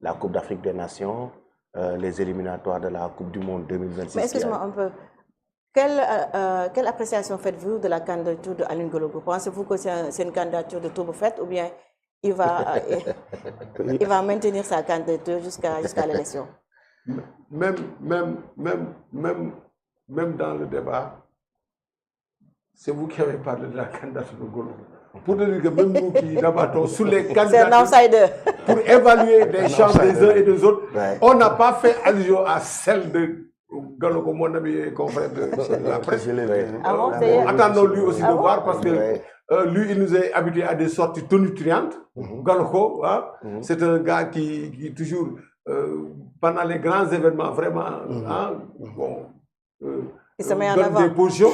la Coupe d'Afrique des Nations, les éliminatoires de la Coupe du Monde 2026. Mais excusez-moi un peu. Quelle appréciation faites-vous de la candidature de Aline Gologo? Pensez-vous que c'est une candidature de tout fait ou bien il va maintenir sa candidature jusqu'à l'élection? Même dans le débat, c'est vous qui avez parlé de la candidature de Gologo. Pour dire que même nous qui débattons sur les candidatures, c'est un outsider. Pour évaluer les chances des uns et des autres, on n'a pas fait allusion à celle de Gologo, mon ami et confrère de la presse. Attendons lui aussi de voir parce que lui, il nous est habitué à des sorties tonitruantes. Gologo, c'est un gars qui toujours, pendant les grands événements, vraiment, il se met en donne avant. des positions.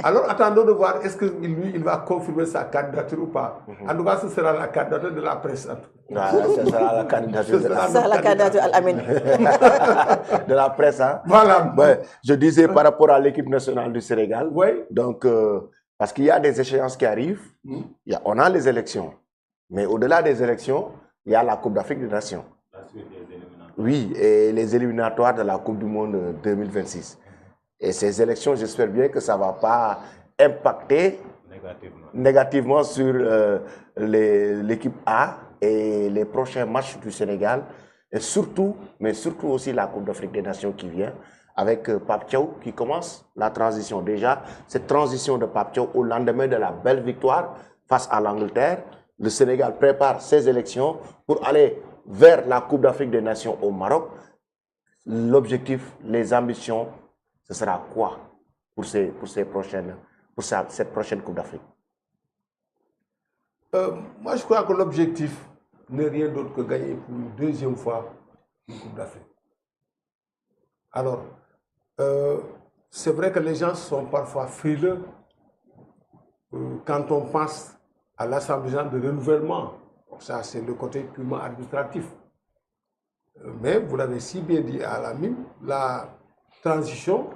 Alors attendons de voir est-ce que lui, il va confirmer sa candidature ou pas. En tout cas, ce sera la candidature de la presse. Ce sera la candidature à l'Amine. de la presse. Hein? Voilà. Ouais, je disais par rapport à l'équipe nationale du Sénégal. Oui. Donc, parce qu'il y a des échéances qui arrivent, on a les élections. Mais au-delà des élections, il y a la Coupe d'Afrique des Nations. Oui, et les éliminatoires de la Coupe du Monde 2026. Et ces élections, j'espère bien que ça ne va pas impacter négativement sur l'équipe A et les prochains matchs du Sénégal. Et surtout, mais surtout aussi la Coupe d'Afrique des Nations qui vient, avec Pape Thiaw qui commence la transition. Déjà, cette transition de Pape Thiaw au lendemain de la belle victoire face à l'Angleterre, le Sénégal prépare ses élections pour aller vers la Coupe d'Afrique des Nations au Maroc. L'objectif, les ambitions, ce sera quoi pour cette prochaine Coupe d'Afrique? Moi, je crois que l'objectif n'est rien d'autre que gagner pour une deuxième fois une Coupe d'Afrique. Alors, c'est vrai que les gens sont parfois frileux quand on pense à l'Assemblée générale de renouvellement. Ça, c'est le côté purement administratif. Mais vous l'avez si bien dit à la mine, la transition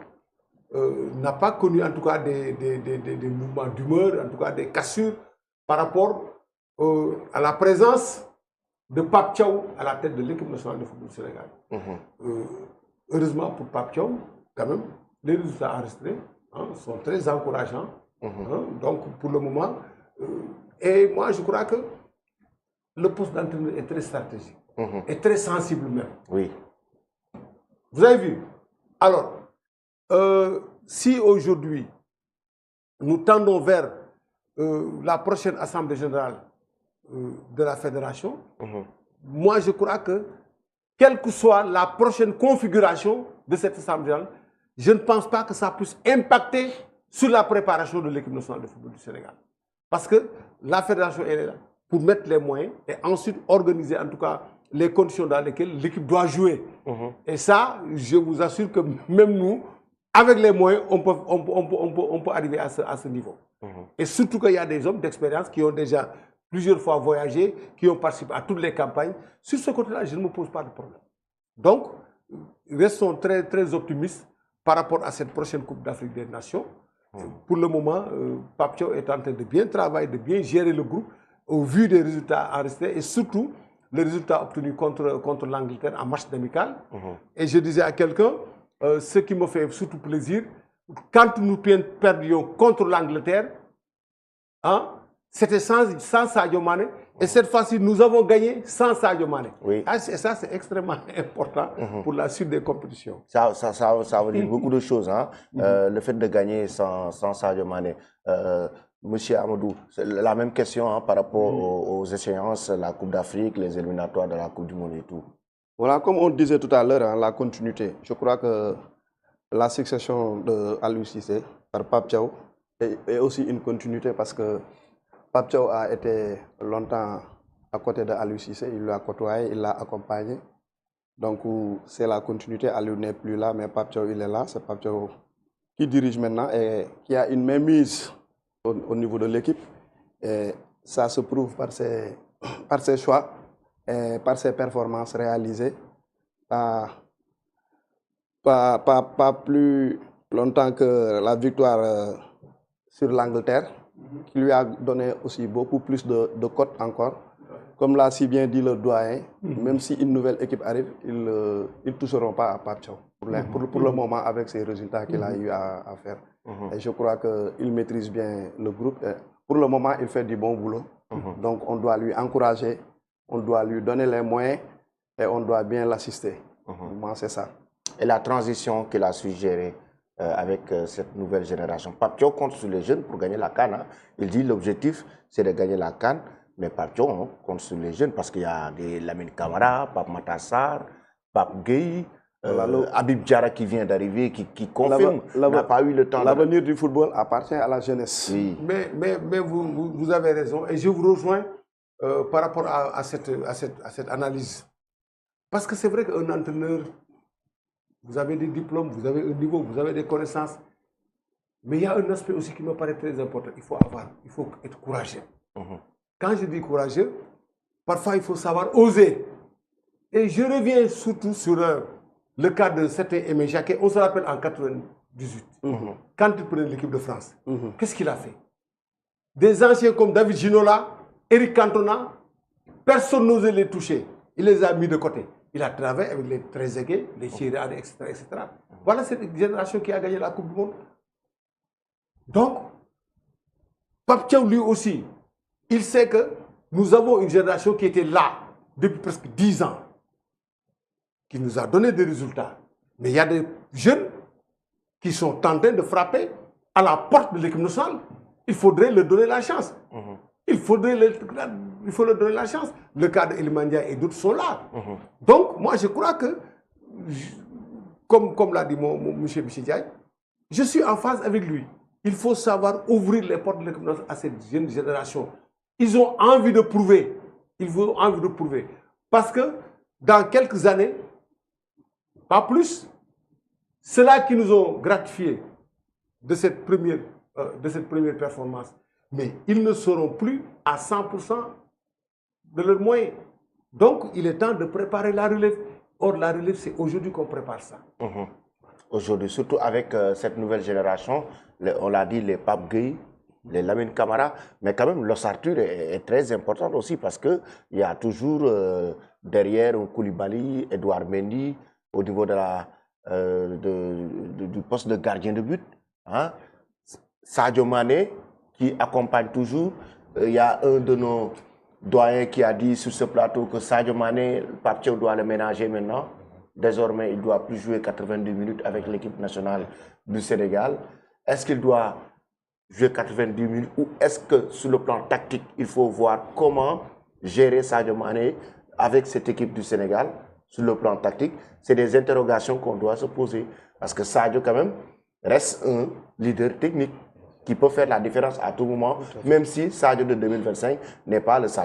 n'a pas connu en tout cas des mouvements d'humeur, en tout cas des cassures par rapport à la présence de Pape Thiaw à la tête de l'équipe nationale de football du Sénégal. Heureusement pour Pape Thiaw, quand même, les résultats enregistrés sont très encourageants. Donc pour le moment, et moi je crois que le poste d'entraîneur est très stratégique et très sensible même. Oui. Vous avez vu? Alors, si aujourd'hui nous tendons vers la prochaine Assemblée générale de la Fédération, moi je crois que quelle que soit la prochaine configuration de cette Assemblée générale, je ne pense pas que ça puisse impacter sur la préparation de l'équipe nationale de football du Sénégal. Parce que la Fédération est là pour mettre les moyens et ensuite organiser en tout cas les conditions dans lesquelles l'équipe doit jouer. Et ça, je vous assure que même nous, avec les moyens, on peut arriver à ce niveau. Et surtout qu'il y a des hommes d'expérience qui ont déjà plusieurs fois voyagé, qui ont participé à toutes les campagnes. Sur ce côté-là, je ne me pose pas de problème. Donc, restons très, très optimistes par rapport à cette prochaine Coupe d'Afrique des Nations. Pour le moment, Pape Thiaw est en train de bien travailler, de bien gérer le groupe au vu des résultats enregistrés et surtout les résultats obtenus contre l'Angleterre en match amical. Et je disais à quelqu'un, ce qui me fait surtout plaisir, quand nous perdions contre l'Angleterre, c'était sans Sadio Mané. Et cette fois-ci, nous avons gagné sans Sadio Mané. Oui. Et ça, c'est extrêmement important pour la suite des compétitions. Ça veut dire beaucoup de choses. Le fait de gagner sans Sadio Mané. Monsieur Amadou, c'est la même question par rapport aux échéances, la Coupe d'Afrique, les éliminatoires de la Coupe du Monde et tout. Voilà, comme on disait tout à l'heure, la continuité. Je crois que la succession de Aliou Cissé par Pape Thiaw est aussi une continuité parce que Pape Thiaw a été longtemps à côté de Aliou Cissé, il l'a côtoyé, il l'a accompagné. Donc c'est la continuité, Aliou n'est plus là, mais Pape Thiaw il est là, c'est Pape Thiaw qui dirige maintenant et qui a une mainmise au niveau de l'équipe. Et ça se prouve par ses choix et par ses performances réalisées. Pas plus longtemps que la victoire sur l'Angleterre, qui lui a donné aussi beaucoup plus de cotes encore. comme l'a si bien dit le doyen, même si une nouvelle équipe arrive, ils ne toucheront pas à Pape Thiaw pour le moment avec ces résultats qu'il a eu à faire. Et je crois qu'il maîtrise bien le groupe. Et pour le moment, il fait du bon boulot. Donc on doit lui encourager, on doit lui donner les moyens et on doit bien l'assister. Moi, c'est ça. Et la transition qu'il a suggérée avec cette nouvelle génération. Pape Thiaw compte sur les jeunes pour gagner la CAN. Hein. Il dit l'objectif, c'est de gagner la CAN. Mais Pape Thiaw compte sur les jeunes parce qu'il y a des Lamine Camara, Pape Matassar, Pape Gueye, Habib Diarra qui vient d'arriver, qui confirme, n'a pas eu le temps. L'avenir du football appartient à la jeunesse. Oui. Mais vous avez raison et je vous rejoins par rapport à cette analyse. Parce que c'est vrai qu'un entraîneur, vous avez des diplômes, vous avez un niveau, vous avez des connaissances. Mais il y a un aspect aussi qui me paraît très important. Il faut être courageux. Quand je dis courageux, parfois il faut savoir oser. Et je reviens surtout sur le cas de certain Aimé Jacquet. On se rappelle en 1998, quand il prenait l'équipe de France. Qu'est-ce qu'il a fait? Des anciens comme David Ginola, Eric Cantona, personne n'osait les toucher. Il les a mis de côté. Il a travaillé avec les Trezeguet, les Chirane, etc., etc. Voilà cette génération qui a gagné la Coupe du Monde. Donc, Pape Thiaw, lui aussi, il sait que nous avons une génération qui était là depuis presque 10 ans, qui nous a donné des résultats. Mais il y a des jeunes qui sont en train de frapper à la porte de l'équipe nationale. Il faudrait leur donner la chance. Il faut leur donner la chance. Le cas d'Elimandia et d'autres sont là. Donc, moi, je crois que, comme l'a dit M. Diaye, je suis en phase avec lui. Il faut savoir ouvrir les portes de l'équipe nationale à cette jeune génération. Ils ont envie de prouver. Ils ont envie de prouver. Parce que dans quelques années, pas plus, ceux-là qui nous ont gratifiés de cette première performance, mais ils ne seront plus à 100% de leurs moyens. Donc, il est temps de préparer la relève. Or, la relève, c'est aujourd'hui qu'on prépare ça. Aujourd'hui, surtout avec cette nouvelle génération, on l'a dit, les Pape Gueye, les Lamine Camara, mais quand même l'ossature est très importante aussi parce qu'il y a toujours derrière un Koulibaly, Edouard Mendy, au niveau de du poste de gardien de but. Hein? Sadio Mané qui accompagne toujours. Il y a un de nos doyens qui a dit sur ce plateau que Sadio Mané, Pape Thiaw doit le ménager maintenant. Désormais, il ne doit plus jouer 92 minutes avec l'équipe nationale du Sénégal. Est-ce qu'il doit jouer 90 minutes ou est-ce que sur le plan tactique, il faut voir comment gérer Sadio Mané avec cette équipe du Sénégal sur le plan tactique? C'est des interrogations qu'on doit se poser parce que Sadio quand même reste un leader technique qui peut faire la différence à tout moment, même si Sadio de 2025 n'est pas le Sadio